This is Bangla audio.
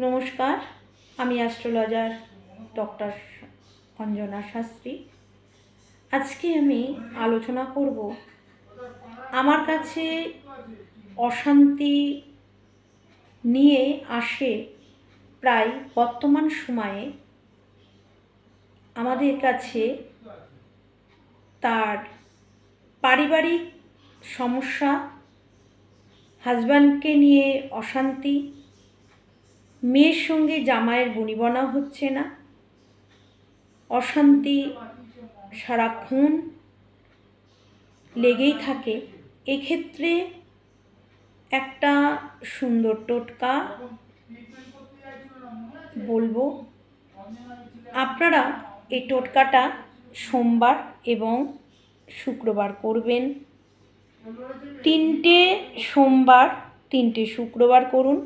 নমস্কার, আমি অ্যাস্ট্রোলজার ডক্টর অঞ্জনা শাস্ত্রী। আজকে আমি আলোচনা করব আমার কাছে অশান্তি নিয়ে আসে প্রায় বর্তমান সময়ে আমাদের কাছে তার পারিবারিক সমস্যা, হাজব্যান্ডকে নিয়ে অশান্তি, মেয়ের সঙ্গে জামাইয়ের বনিবনা হচ্ছে না, অশান্তি সারাক্ষণ লেগেই থাকে। এক্ষেত্রে একটা সুন্দর টোটকা বলবো। আপনারা এই টোটকাটা সোমবার এবং শুক্রবার করবেন। 3টে সোমবার 3টে শুক্রবার করুন।